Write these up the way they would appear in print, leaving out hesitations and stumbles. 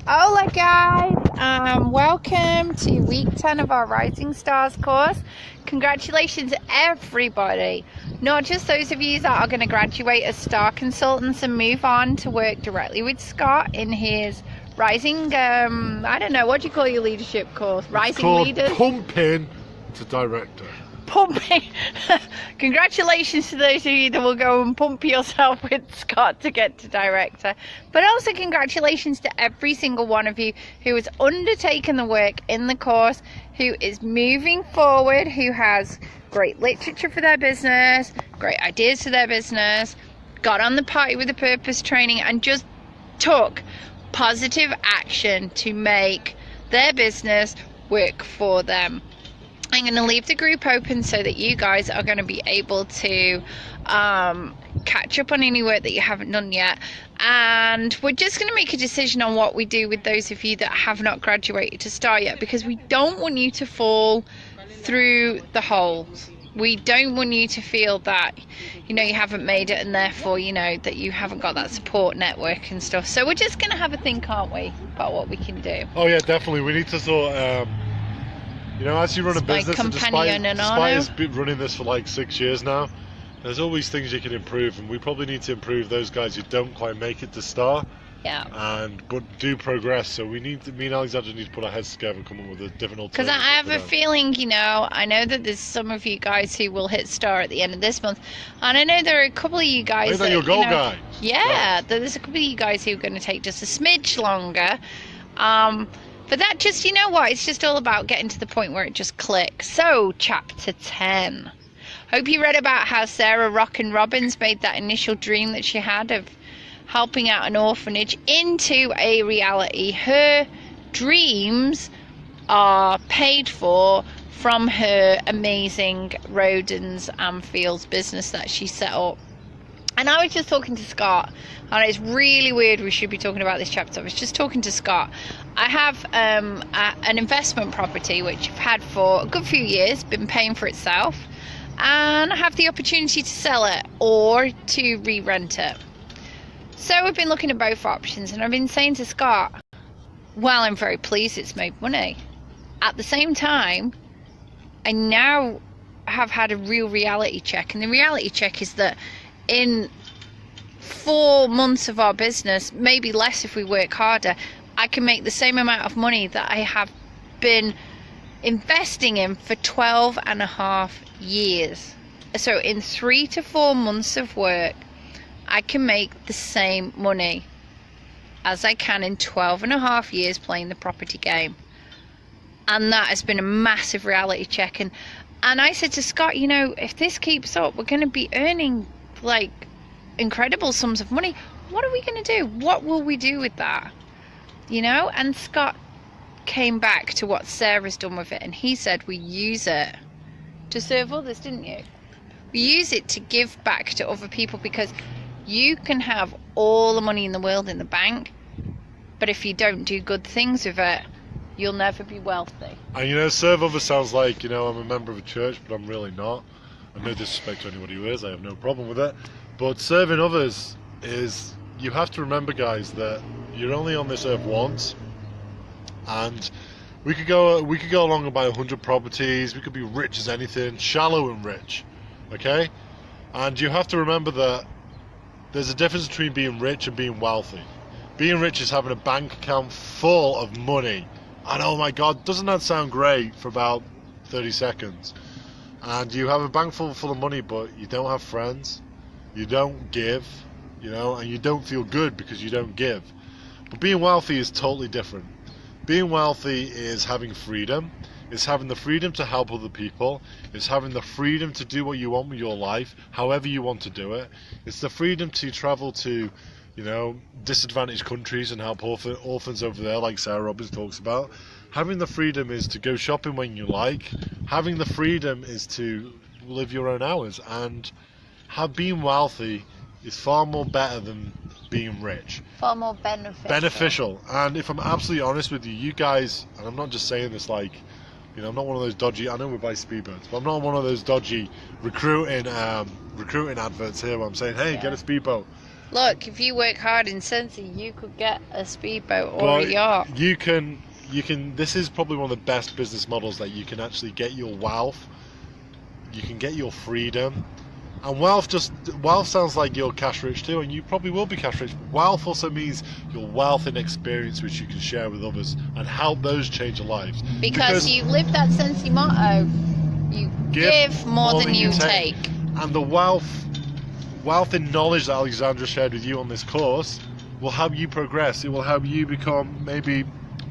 Hola guys, welcome to week 10 of our Rising Stars course. Congratulations everybody, not just those of you that are going to graduate as star consultants and move on to work directly with Scott in his Rising, I don't know, what do you call your leadership course? Rising Leaders? Pumping to Director. Pumping. Congratulations to those of you that will go and pump yourself with Scott to get to director, but also congratulations to every single one of you who has undertaken the work in the course, who is moving forward, who has great literature for their business, great ideas for their business, got on the Party with a Purpose training and just took positive action to make their business work for them. I'm going to leave the group open so that you guys are going to be able to catch up on any work that you haven't done yet, and we're just going to make a decision on what we do with those of you that have not graduated to start yet, because we don't want you to fall through the holes. We don't want you to feel that you haven't made it and therefore that you haven't got that support network and stuff. So we're just going to have a think, aren't we, about what we can do. Oh yeah, definitely. We need to sort as you run a business, and despite us running this for like 6 years now, there's always things you can improve, and we probably need to improve those guys who don't quite make it to star. Yeah. But do progress. So me and Alexandra need to put our heads together and come up with a different alternative. Because I have a feeling, I know that there's some of you guys who will hit star at the end of this month, and I know there are a couple of you guys that your goal guy. Yeah, there's a couple of you guys who are going to take just a smidge longer. But that just, it's just all about getting to the point where it just clicks. So, chapter 10. Hope you read about how Sarah Rockin Robbins made that initial dream that she had of helping out an orphanage into a reality. Her dreams are paid for from her amazing rodents and fields business that she set up. And I was just talking to Scott, and it's really weird we should be talking about this chapter. I was just talking to Scott. I have an investment property which I've had for a good few years, been paying for itself, and I have the opportunity to sell it or to re-rent it. So we've been looking at both options, and I've been saying to Scott, well, I'm very pleased it's made money. At the same time, I now have had a real reality check, and the reality check is that in 4 months of our business, maybe less if we work harder, I can make the same amount of money that I have been investing in for 12 and a half years. So in 3 to 4 months of work, I can make the same money as I can in 12 and a half years playing the property game. And that has been a massive reality check. And I said to Scott, if this keeps up, we're going to be earning like incredible sums of money. What are we going to do? What will we do with that? And Scott came back to what Sarah's done with it, and he said we use it to serve others, didn't you? We use it to give back to other people, because you can have all the money in the world in the bank, but if you don't do good things with it, you'll never be wealthy. And serve others sounds like I'm a member of a church, but I'm really not. And no disrespect to anybody who is, I have no problem with it. But serving others is, you have to remember, guys, that you're only on this earth once, and we could go along and buy 100 properties. We could be rich as anything, shallow and rich, okay? And you have to remember that there's a difference between being rich and being wealthy. Being rich is having a bank account full of money, and oh my God, doesn't that sound great for about 30 seconds? And you have a bank full of money, but you don't have friends, you don't give, and you don't feel good because you don't give. But being wealthy is totally different. Being wealthy is having freedom. It's having the freedom to help other people. It's having the freedom to do what you want with your life, however you want to do it. It's the freedom to travel to, disadvantaged countries and help orphans over there, like Sarah Robbins talks about. Having the freedom is to go shopping when you like. Having the freedom is to live your own hours. And being wealthy is far more better than being rich. Far more beneficial. And if I'm absolutely honest with you, you guys, and I'm not just saying this like, I'm not one of those dodgy, I know we buy speedboats, but I'm not one of those dodgy recruiting adverts here where I'm saying, hey, get a speedboat. Look, if you work hard in Scentsy, you could get a speedboat or But a yacht. you can. This is probably one of the best business models that you can actually get your wealth. You can get your freedom. And wealth sounds like you're cash rich too, and you probably will be cash rich. Wealth also means your wealth and experience, which you can share with others and help those change their lives. Because you live that Scentsy motto, you give more than you take. And the wealth and knowledge that Alexandra shared with you on this course will help you progress. It will help you become maybe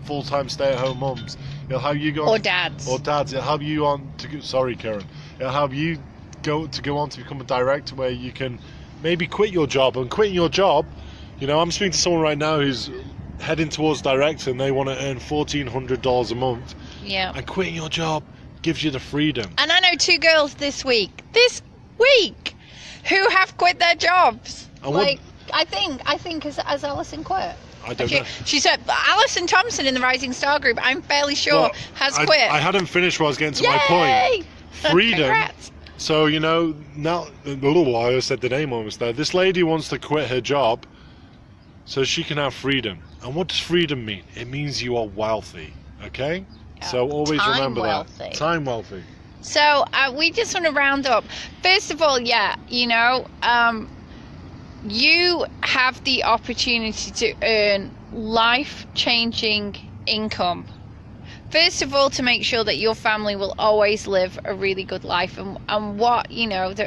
full-time stay-at-home mums. It'll help you go or dads. It'll help you on to. Sorry, Karen. It'll help you go on to become a director where you can maybe quit your job. And quitting your job, I'm speaking to someone right now who's heading towards director and they want to earn $1,400 a month. Yeah. And quitting your job gives you the freedom. And I know 2 girls this week, who have quit their jobs. And I think has Alison quit? I don't know. She said Alison Thompson in the Rising Star group, I'm fairly sure, has quit. I hadn't finished where I was getting to Yay! my point. Freedom. Congrats. So, now, I said the name almost there. This lady wants to quit her job so she can have freedom. And what does freedom mean? It means you are wealthy, okay? Yeah. So always remember wealthy. that. Time wealthy. So we just want to round up. First of all, you have the opportunity to earn life-changing income. First of all, to make sure that your family will always live a really good life. And there are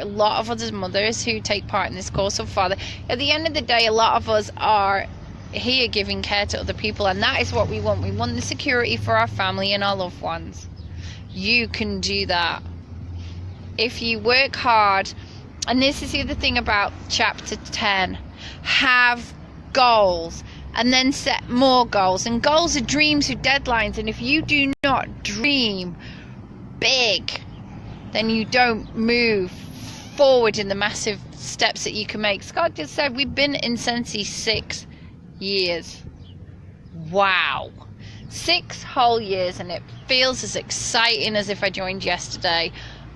a lot of other mothers who take part in this course of father. At the end of the day, a lot of us are here giving care to other people, and that is what we want. We want the security for our family and our loved ones. You can do that if you work hard. And this is the other thing about chapter 10. Have goals and then set more goals. And goals are dreams with deadlines. And if you do not dream big, then you don't move forward in the massive steps that you can make. Scott just said we've been in Scentsy 6 years. Wow. 6 whole years, and it feels as exciting as if I joined yesterday.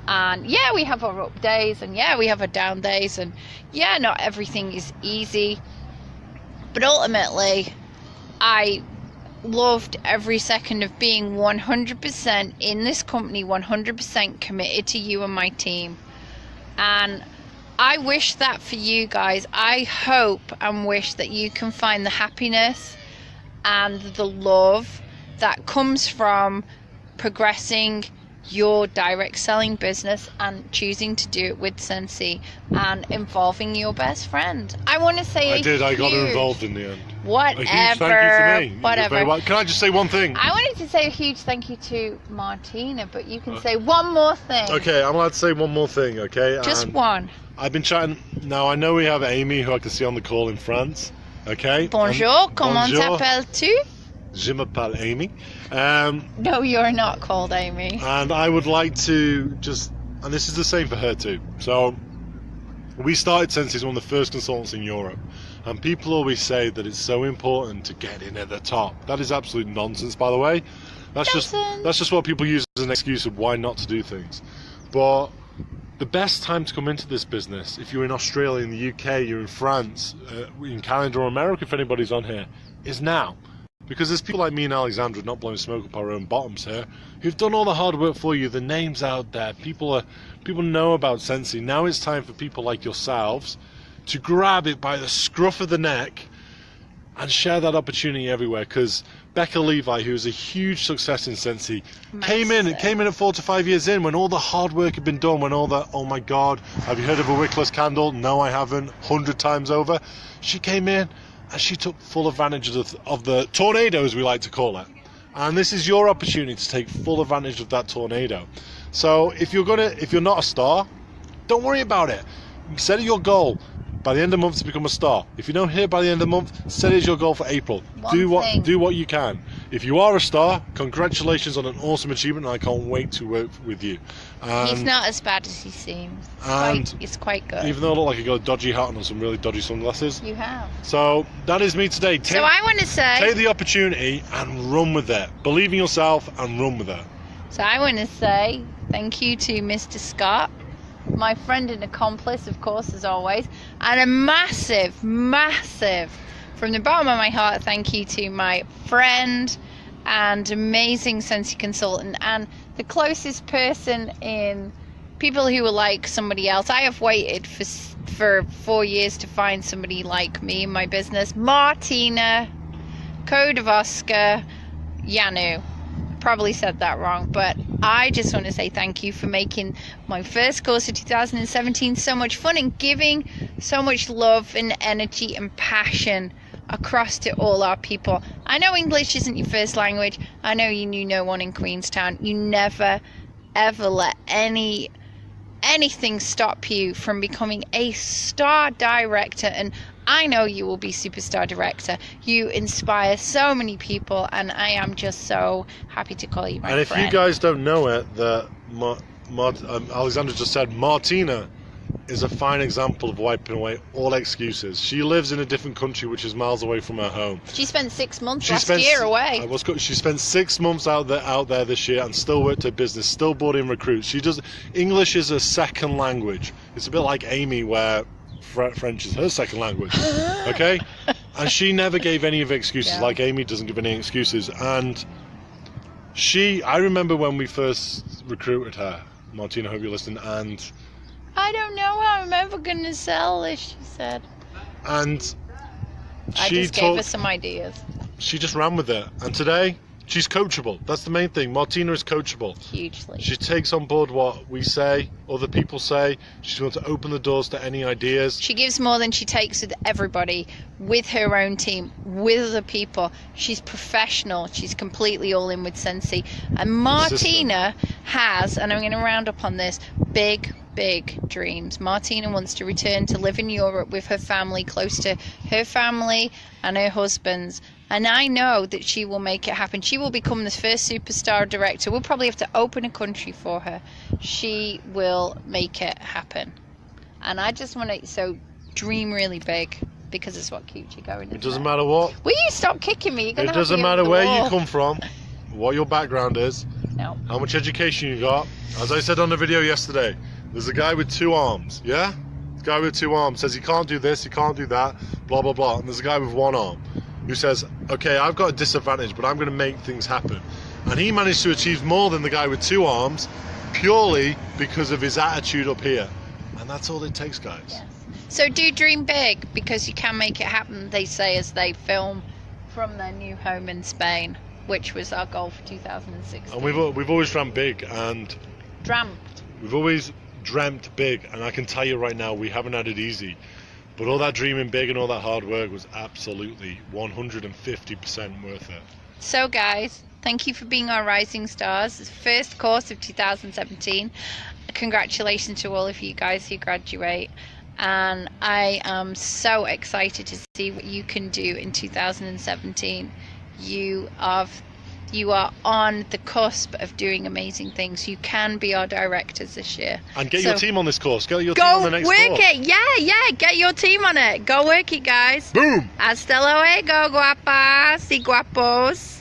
And yeah, we have our up days, and yeah, we have our down days, and yeah, not everything is easy, but ultimately I loved every second of being 100% in this company, 100% committed to you and my team. And I wish that for you guys. I hope and wish that you can find the happiness and the love that comes from progressing your direct selling business and choosing to do it with Scentsy and involving your best friend. I want to say I got her involved in the end. Whatever. A huge thank you to me. Whatever. Can I just say one thing? I wanted to say a huge thank you to Martina, but you can say one more thing. Okay, I'm allowed to say one more thing, okay? Just one. I've been chatting. Now, I know we have Amy, who I can see on the call in France, okay? Bonjour, comment t'appelles-tu? Je m'appelle Amy. No, you're not called Amy. And I would like to and this is the same for her too. So, we started Scentsy as one of the first consultants in Europe. And people always say that it's so important to get in at the top. That is absolute nonsense, by the way. That's just what people use as an excuse of why not to do things. But the best time to come into this business, if you're in Australia, in the UK, you're in France, in Canada or America, if anybody's on here, is now. Because there's people like me and Alexandra, not blowing smoke up our own bottoms here, who've done all the hard work for you. The name's out there. People know about Scentsy. Now it's time for people like yourselves to grab it by the scruff of the neck and share that opportunity everywhere. Because Becca Levi, who's a huge success in Scentsy, came in at 4 to 5 years in when all the hard work had been done, when all the, oh my God, have you heard of a wickless candle? No, I haven't, 100 times over. She came in and she took full advantage of the tornado, as we like to call it. And this is your opportunity to take full advantage of that tornado. So if you're not a star, don't worry about it. Set your goal by the end of the month to become a star. If you don't hit by the end of the month, set it as your goal for April. Do what you can. If you are a star, congratulations on an awesome achievement, and I can't wait to work with you. He's not as bad as he seems. It's quite good. Even though I look like I got a dodgy hat on and some really dodgy sunglasses. You have. So that is me today. So I want to say, take the opportunity and run with it. Believe in yourself and run with it. So I want to say thank you to Mr. Scott my friend and accomplice, of course, as always. And a massive, from the bottom of my heart, thank you to my friend and amazing Scentsy consultant and the closest person in people who are like somebody else. I have waited for 4 years to find somebody like me in my business. Martina, Code of Oscar, Yanu. Probably said that wrong, but I just want to say thank you for making my first course of 2017 so much fun and giving so much love and energy and passion across to all our people. I know English isn't your first language. I know you knew no one in Queenstown. You never ever let anything stop you from becoming a star director, and I know you will be superstar director. You inspire so many people, and I am just so happy to call you my friend. And if you guys don't know it, that Alexandra just said Martina is a fine example of wiping away all excuses. She lives in a different country which is miles away from her home. She spent 6 months last year away. She spent 6 months out there this year and still worked her business, still brought in recruits. She does English is a second language. It's a bit like Amy, where French is her second language. Okay? And she never gave any of the excuses, like Amy doesn't give any excuses. And I remember when we first recruited her, Martina, I hope you're listening, and I don't know how I'm ever going to sell this, she said. And I just gave her some ideas. She just ran with it. And today, she's coachable. That's the main thing. Martina is coachable. Hugely. She takes on board what we say, other people say. She wants to open the doors to any ideas. She gives more than she takes with everybody, with her own team, with other people. She's professional. She's completely all in with Scentsy. And Martina has, and I'm going to round up on this, big dreams. Martina wants to return to live in Europe with her family, close to her family and her husband's. And I know that she will make it happen. She will become the first superstar director. We'll probably have to open a country for her. She will make it happen. And I just want to, so dream really big, because it's what keeps you going. It doesn't matter what. Will you stop kicking me? It doesn't matter where you come from, what your background is, no, how much education you got. As I said on the video yesterday, there's a guy with 2 arms, yeah? The guy with 2 arms says he can't do this, he can't do that, blah, blah, blah. And there's a guy with 1 arm who says, okay, I've got a disadvantage, but I'm going to make things happen. And he managed to achieve more than the guy with 2 arms purely because of his attitude up here. And that's all it takes, guys. Yes. So do dream big, because you can make it happen, they say, as they film from their new home in Spain, which was our goal for 2016. And we've always dreamt big, and we've always dreamt big, and I can tell you right now, we haven't had it easy. But all that dreaming big and all that hard work was absolutely 150% worth it. So guys, thank you for being our rising stars. It's first course of 2017. Congratulations to all of you guys who graduate. And I am so excited to see what you can do in 2017. You are on the cusp of doing amazing things. You can be our directors this year. And get your team on this course. Get your team on the next course. Go work it. Yeah. Get your team on it. Go work it, guys. Boom. Hasta luego, guapas y guapos.